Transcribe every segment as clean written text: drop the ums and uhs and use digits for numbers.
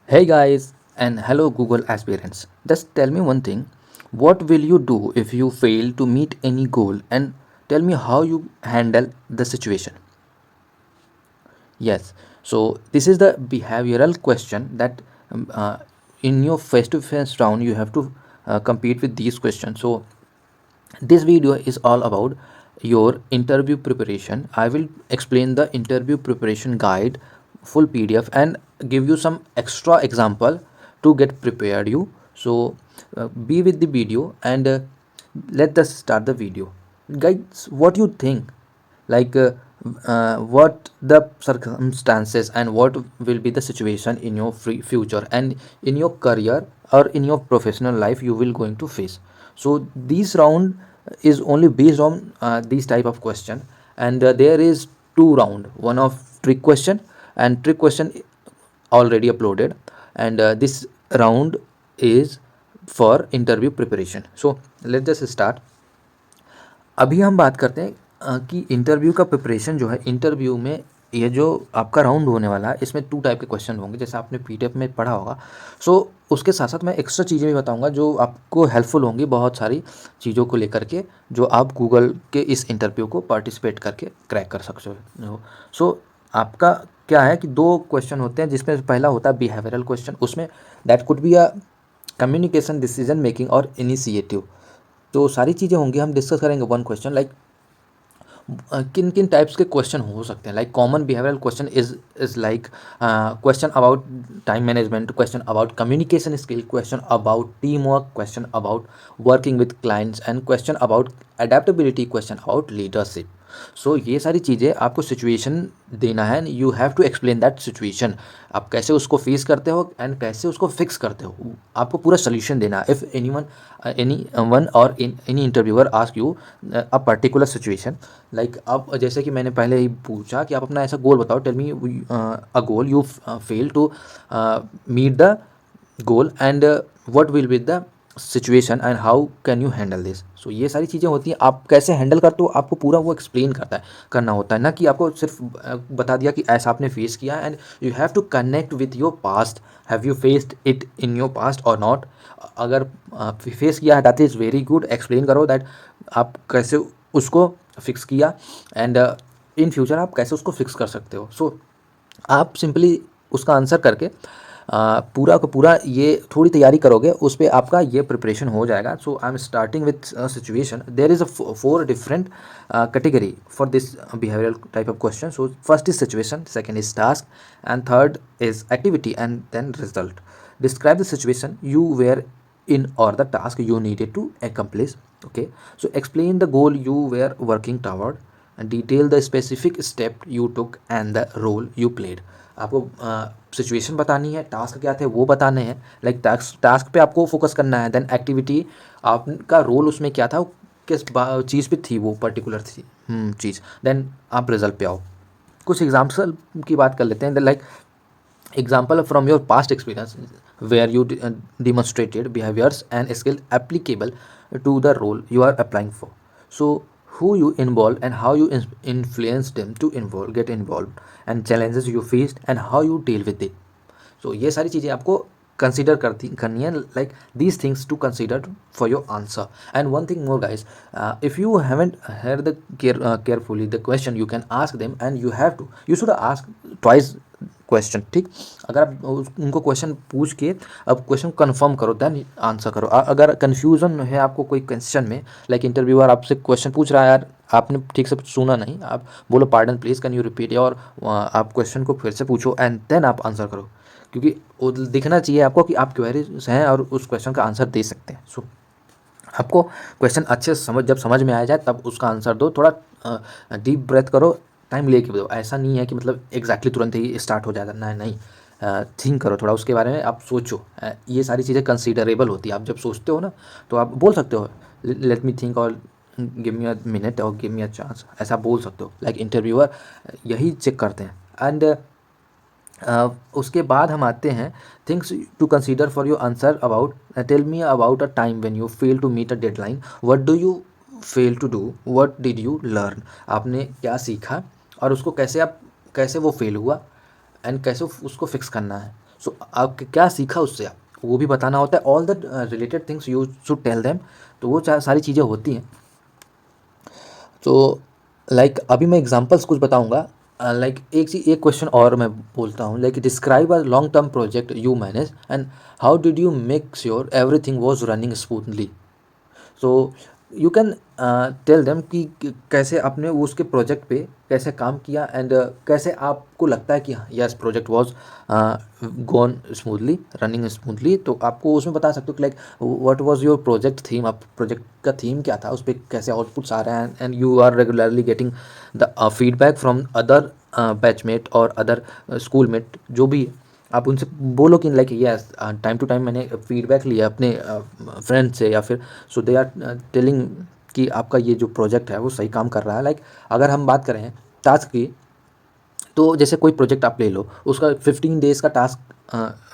Hey guys, and hello Google aspirants. Just tell me one thing. What will you do if you fail to meet any goal and tell me how you handle the situation? Yes. So this is the behavioral question that in your face-to-face round you have to compete with these questions. So this video is all about your interview preparation. I will explain the interview preparation guide, full PDF, and give you some extra example to get prepared you. So be with the video and let us start the video. Guys, what you think? like uh, what the circumstances and what will be the situation in your future and in your career or in your professional life you will going to face. So this round is only based on these type of question, and there is two round, one of trick question and trick question already uploaded, and this round is for interview preparation. So let's just start. अभी हम बात करते हैं कि interview का preparation जो है, interview में ये जो आपका राउंड होने वाला है इसमें टू टाइप के क्वेश्चन होंगे, जैसे आपने पीडीएफ में पढ़ा होगा। सो उसके साथ साथ मैं एक्स्ट्रा चीज़ें भी बताऊंगा जो आपको हेल्पफुल होंगी बहुत सारी चीज़ों को लेकर के, जो आप गूगल के इस इंटरव्यू को पार्टिसिपेट करके क्रैक कर सकते हो। सो आपका क्या है कि दो क्वेश्चन होते हैं, जिसमें पहला होता है बिहेवियरल क्वेश्चन। उसमें that could be a communication, decision making और इनिशिएटिव। तो सारी चीज़ें होंगी, हम डिस्कस करेंगे वन क्वेश्चन लाइक किन किन टाइप्स के क्वेश्चन हो सकते हैं। Like common behavioural question is like question about time management, question about communication skill, question about team work, question about working with clients and question about adaptability, question about leadership. So ये सारी चीज़ें आपको situation देना है, you have to explain that situation. आप कैसे उसको face करते हो एंड कैसे उसको फिक्स करते हो, आपको पूरा सोल्यूशन देना है। इफ़ एनी वन और any interviewer ask you a particular situation, like अब जैसे कि मैंने पहले ही पूछा कि आप अपना ऐसा गोल बताओ, tell me a goal you fail to meet the goal and what will be the situation and how can you handle this. So ये सारी चीज़ें होती हैं, आप कैसे हैंडल करते हो आपको पूरा वो एक्सप्लेन करना होता है, ना कि आपको सिर्फ बता दिया कि ऐसा आपने फेस किया। And you have to connect with your past, have you faced it in your past or not. अगर फेस किया है that is very good, explain करो दैट आप कैसे उसको फिक्स किया एंड इन फ्यूचर आप कैसे उसको फिक्स कर सकते हो। सो आप सिंपली उसका आंसर करके पूरा का पूरा ये थोड़ी तैयारी करोगे, उस पर आपका ये प्रिपरेशन हो जाएगा। So I am starting with situation. There is a four different category for this behavioural type of question. So first is situation, second is task, and third is activity, and then result. Describe the situation you were in or the task you needed to accomplish. Okay, so explain the goal you were working toward and detail the specific step you took and the role you played. आपको situation बतानी है, task क्या थे वो बताने हैं, like task पे आपको फोकस करना है। देन एक्टिविटी, आपका रोल उसमें क्या था, किस चीज़ पे थी वो पर्टिकुलर थी चीज़। देन आप रिजल्ट पे आओ। कुछ एग्जाम्पल की बात कर लेते हैं, like example from your past experience where you demonstrated behaviors and skill applicable to the role you are applying for. So who you involved and how you influenced them to get involved, and challenges you faced and how you deal with it. So ये सारी चीज़ें आपको consider करनी है, like these things to consider for your answer. And one thing more guys, if you haven't hear the carefully the question, you can ask them and you should ask twice question. ठीक, अगर आप उनको question पूछ के अब question confirm करो then answer करो। अगर कन्फ्यूजन है आपको कोई क्वेश्चन में, लाइक इंटरव्यूअर आपसे क्वेश्चन पूछ रहा है, यार आपने ठीक से सुना नहीं, आप बोलो pardon please can you repeat, और आप क्वेश्चन को फिर से पूछो एंड देन आप आंसर करो, क्योंकि वो दिखना चाहिए आपको कि आप क्वेरीज हैं और उस क्वेश्चन का आंसर दे सकते हैं। सो आपको क्वेश्चन अच्छे से जब समझ में आ जाए तब उसका आंसर दो। थोड़ा डीप ब्रेथ करो, टाइम लेके दो। ऐसा नहीं है कि मतलब एग्जैक्टली तुरंत ही स्टार्ट हो जाएगा, नहीं नहीं। थिंक करो थोड़ा उसके बारे में, आप सोचो। ये सारी चीज़ें कंसीडरेबल होती है। आप जब सोचते हो ना तो आप बोल सकते हो लेट मी थिंक और गिव मी अ मिनट और गिव मी अ चांस, ऐसा बोल सकते हो। लाइक इंटरव्यूअर यही चेक करते हैं। एंड उसके बाद हम आते हैं things to consider for your answer about. Tell me about a time when you fail to meet a deadline, what do you fail to do, what did you learn. आपने क्या सीखा और उसको कैसे वो फेल हुआ एंड कैसे उसको फिक्स करना है। सो आप क्या सीखा उससे, आप वो भी बताना होता है। All the related things you should tell them. तो वो सारी चीज़ें होती हैं। तो लाइक अभी मैं एग्जांपल्स कुछ बताऊंगा। लाइक एक क्वेश्चन और मैं बोलता हूँ, like describe a long term project you manage and how did you make sure everything was running smoothly. So you can tell them कि कैसे आपने उसके प्रोजेक्ट पे कैसे काम किया एंड कैसे आपको लगता है कि yes project was gone smoothly, running smoothly. तो आपको उसमें बता सकते हो कि like what was your project theme, आप प्रोजेक्ट का थीम क्या था, उस पर कैसे आउटपुट्स आ रहे हैं, and you are regularly getting the feedback from other batchmate और अदर स्कूलमेट जो भी। आप उनसे बोलो कि like yes time to time मैंने फीडबैक लिया अपने फ्रेंड से, या फिर सो दे आर टेलिंग कि आपका ये जो प्रोजेक्ट है वो सही काम कर रहा है। लाइक अगर हम बात करें टास्क की, तो जैसे कोई प्रोजेक्ट आप ले लो, उसका 15 डेज़ का टास्क,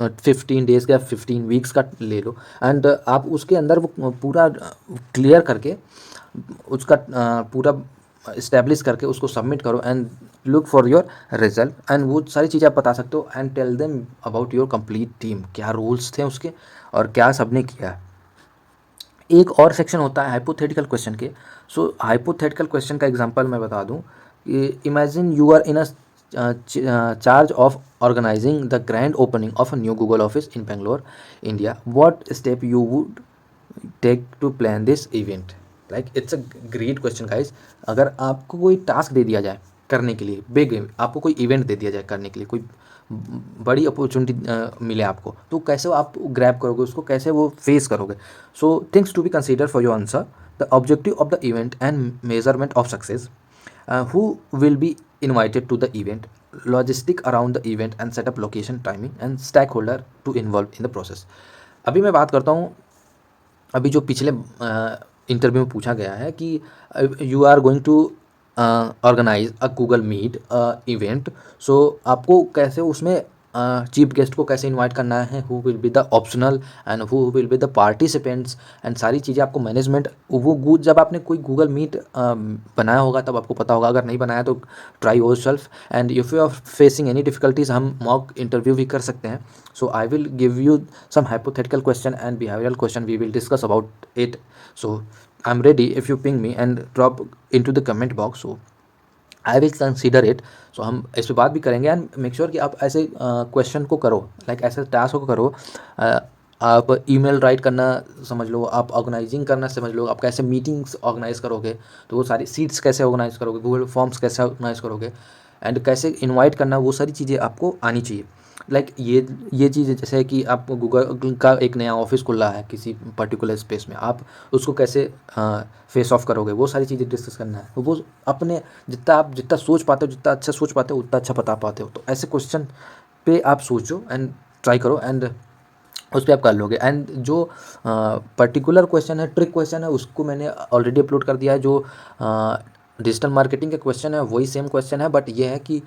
15 डेज़ का 15 वीक्स का ले लो, एंड आप उसके अंदर वो पूरा क्लियर करके उसका पूरा इस्टेब्लिश करके उसको सबमिट करो and look for your result. And वो सारी चीज़ें आप बता सकते हो and tell them about your complete team, क्या रूल्स थे उसके और क्या सबने किया। एक और सेक्शन होता है हाइपोथेटिकल क्वेश्चन के। सो हाइपोथेटिकल क्वेश्चन का एग्जांपल मैं बता दूं कि imagine you are in a charge of organizing the grand opening of a new Google office in Bangalore India, what step you would take to plan this event. Like it's a great question guys. अगर आपको कोई task दे दिया जाए करने के लिए, big आपको कोई इवेंट दे दिया जाए करने के लिए, कोई बड़ी अपॉर्चुनिटी मिले आपको, तो कैसे वो आप ग्रैब करोगे उसको, कैसे वो फेस करोगे। So things to be consider for your answer, the objective of the event and measurement of success, who will be invited to the event, logistic around the event and set up location, timing and stakeholder to involve in the process। अभी मैं बात करता हूँ, अभी जो पिछले interview में पूछा गया है कि you are going to organise a Google Meet event. सो आपको कैसे उसमें चीफ गेस्ट को कैसे इनवाइट करना है, who will be the optional and who will be the participants, and सारी चीज़ें आपको मैनेजमेंट वो जब आपने कोई गूगल मीट बनाया होगा तब आपको पता होगा, अगर नहीं बनाया तो try yourself. And if you are facing any difficulties हम मॉक इंटरव्यू भी कर सकते हैं। So I will give you some hypothetical question and behavioral question, we will discuss about it। So I'm ready if you ping me and drop into the comment box, so I will consider it। so हम इस पे बात भी करेंगे and make sure कि आप ऐसे question को करो, लाइक ऐसे टास्क को करो। आप ईमेल राइट करना समझ लो, आप ऑर्गेनाइजिंग करना समझ लो, आप कैसे मीटिंग्स ऑर्गेनाइज करोगे, तो वो सारी सीट्स कैसे ऑर्गेनाइज करोगे, गूगल फॉर्म्स कैसे ऑर्गेनाइज करोगे, एंड कैसे इनवाइट करना, वो सारी चीज़ें आपको आनी चाहिए। लाइक ये चीज़ें जैसे कि आप गूगल का एक नया ऑफिस खुला है किसी पर्टिकुलर स्पेस में, आप उसको कैसे फेस ऑफ करोगे, वो सारी चीज़ें डिस्कस करना है। तो वो अपने जितना सोच पाते हो, जितना अच्छा सोच पाते हो उतना अच्छा बता पाते हो। तो ऐसे क्वेश्चन पे आप सोचो एंड ट्राई करो एंड उस पर आप कर लोगे। एंड जो पर्टिकुलर क्वेश्चन है, ट्रिक क्वेश्चन है, उसको मैंने ऑलरेडी अपलोड कर दिया है। जो डिजिटल मार्केटिंग के क्वेश्चन है वही सेम क्वेश्चन है, बट ये है कि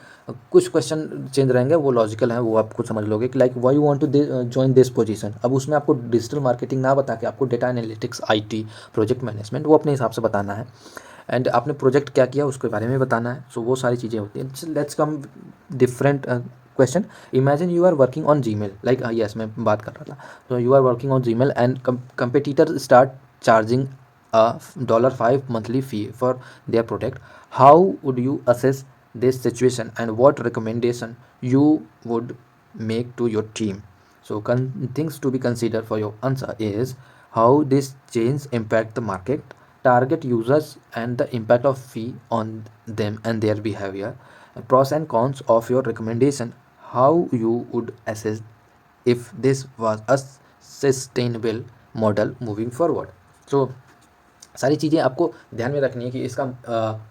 कुछ क्वेश्चन चेंज रहेंगे, वो लॉजिकल है, वो आप खुद समझ लोगे कि like why you want to join this position. अब उसमें आपको डिजिटल मार्केटिंग ना बता के आपको data analytics, IT, project management वो अपने हिसाब से बताना है, एंड आपने प्रोजेक्ट क्या किया उसके बारे में बताना है। सो वो सारी चीज़ें होती हैं। Let's come different question. Imagine you are working on Gmail, like yes मैं बात कर रहा था। तो you are working on Gmail and competitor start charging $5 monthly fee for their product, how would you assess this situation and what recommendation you would make to your team? So things to be considered for your answer is how this change impact the market, target users and the impact of fee on them and their behavior, pros and cons of your recommendation, how you would assess if this was a sustainable model moving forward। So सारी चीज़ें आपको ध्यान में रखनी है कि इसका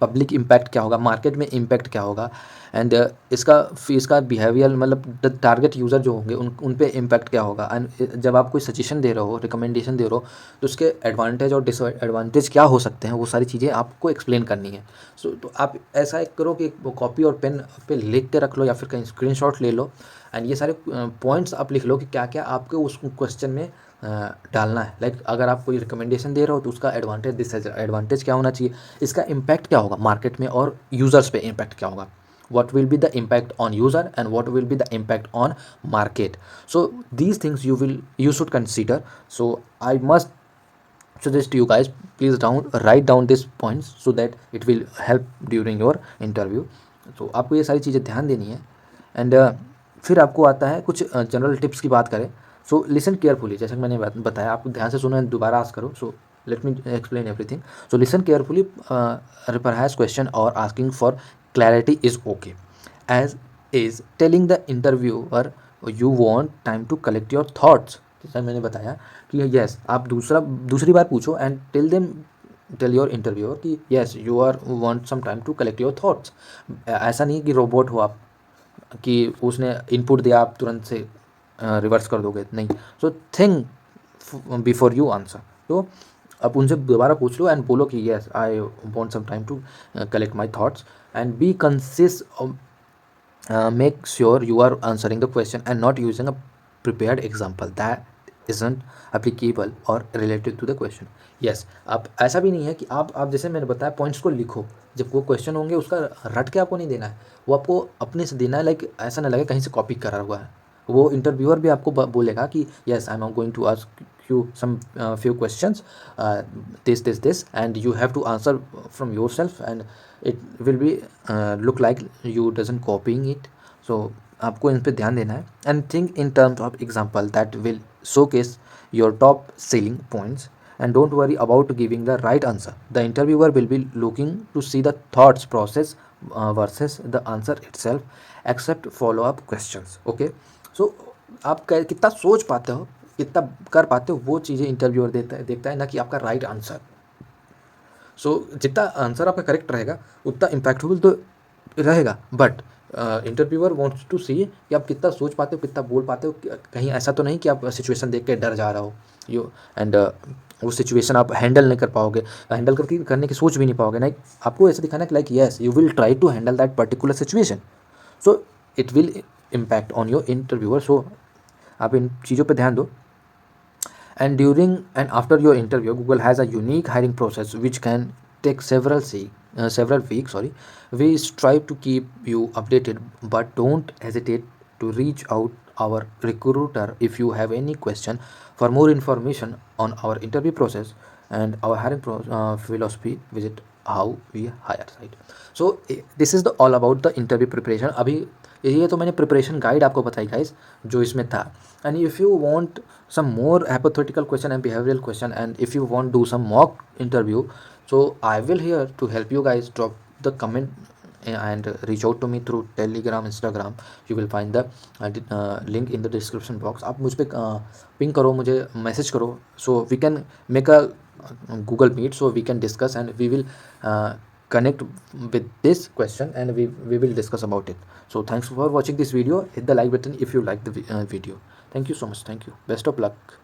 public impact क्या होगा, मार्केट में इम्पैक्ट क्या होगा, एंड इसका बिहेवियर मतलब टारगेट यूज़र जो होंगे उन पे इम्पैक्ट क्या होगा। एंड जब आप कोई सजेशन दे रहे हो, रिकमेंडेशन दे रहे हो, तो उसके एडवांटेज और डिसएडवांटेज क्या हो सकते हैं, वो सारी चीज़ें आपको एक्सप्लेन करनी है। सो तो आप ऐसा एक करो कि कॉपी और पेन पे लिख के रख लो या फिर कहीं स्क्रीनशॉट ले लो, एंड ये सारे पॉइंट्स आप लिख लो कि क्या क्या आपके उस क्वेश्चन में डालना है। लाइक अगर आप कोई रिकमेंडेशन दे रहे हो तो उसका डिसएडवांटेज क्या होना चाहिए, इसका इम्पैक्ट क्या होगा मार्केट में और यूज़र्स पे इम्पैक्ट क्या होगा, what will be the impact on user, and what will be the impact on market. So these things you should consider. So I must suggest you guys, please write down these points so that it will help during your interview. तो आपको ये सारी चीज़ें ध्यान देनी है. And फिर आपको आता है कुछ जनरल टिप्स की बात करें. सो लिसन केयरफुली, जैसे कि मैंने बताया, आपको ध्यान से सुनो, दोबारा आस्क करो. So let me explain everything. So listen carefully, perhaps question or asking for clarity is okay, as is telling the interviewer you want time to collect your thoughts. जैसा मैंने बताया कि यस, आप दूसरी बार पूछो एंड टेल योर इंटरव्यूअर कि yes you are want some time to collect your thoughts. ऐसा नहीं कि रोबोट हो आप, कि उसने इनपुट दिया आप तुरंत से रिवर्स कर दोगे, नहीं. So think before you answer. तो अब उनसे दोबारा पूछ लो एंड बोलो कि yes I want some time to collect my thoughts, and be concise. Make sure you are answering the question and not using a prepared example that isn't applicable or related to the question. Yes, आप ऐसा भी नहीं है कि आप जैसे मैंने बताया पॉइंट्स को लिखो. जब वो क्वेश्चन होंगे उसका रट के आपको नहीं देना है, वो आपको अपने से देना है. लाइक ऐसा ना लगे कहीं से कॉपी करा हुआ है. वो इंटरव्यूअर भी आपको बोलेगा कि yes I am going to ask you some few questions, this and you have to answer from yourself, and it will be look like you doesn't copying it. So आपको इन पे ध्यान देना है. And think in terms of example that will showcase your top selling points, and don't worry about giving the right answer. The interviewer will be looking to see the thoughts process versus the answer itself, except follow up questions. Okay, so आप कितना सोच पाते हो, कितना कर पाते हो, वो चीज़ें इंटरव्यूअर देखता है ना कि आपका राइट आंसर. सो जितना आंसर आपका करेक्ट रहेगा उतना इम्पैक्टफुल तो रहेगा, बट इंटरव्यूअर वांट्स टू सी कि आप कितना सोच पाते हो, कितना बोल पाते हो. कहीं ऐसा तो नहीं कि आप सिचुएशन देख के डर जा रहा हो यू, एंड वो सिचुएशन आप हैंडल नहीं कर पाओगे, हैंडल करने की सोच भी नहीं पाओगे. नहीं, आपको ऐसा दिखाना कि like yes you will try to handle that particular situation. So it will impact on your interviewer. So आप इन चीज़ों पर ध्यान दो. And during and after your interview, Google has a unique hiring process which can take several weeks. Sorry, we strive to keep you updated, but don't hesitate to reach out our recruiter if you have any question. For more information on our interview process and our hiring philosophy, visit how we hire site. So this is the all about the interview preparation. अभी ये तो मैंने preparation guide आपको बताई guys जो इसमें था. And if you want some more hypothetical question and behavioral question, and if you want do some mock interview, so I will here to help you guys. Drop the comment and reach out to me through Telegram, Instagram. You will find the link in the description box. आप मुझ पे ping करो, मुझे message करो, so we can make a Google Meet, so we can discuss and we will connect with this question, and we will discuss about it. So thanks for watching this video. Hit the like button if you like the video. Thank you so much. Thank you. Best of luck.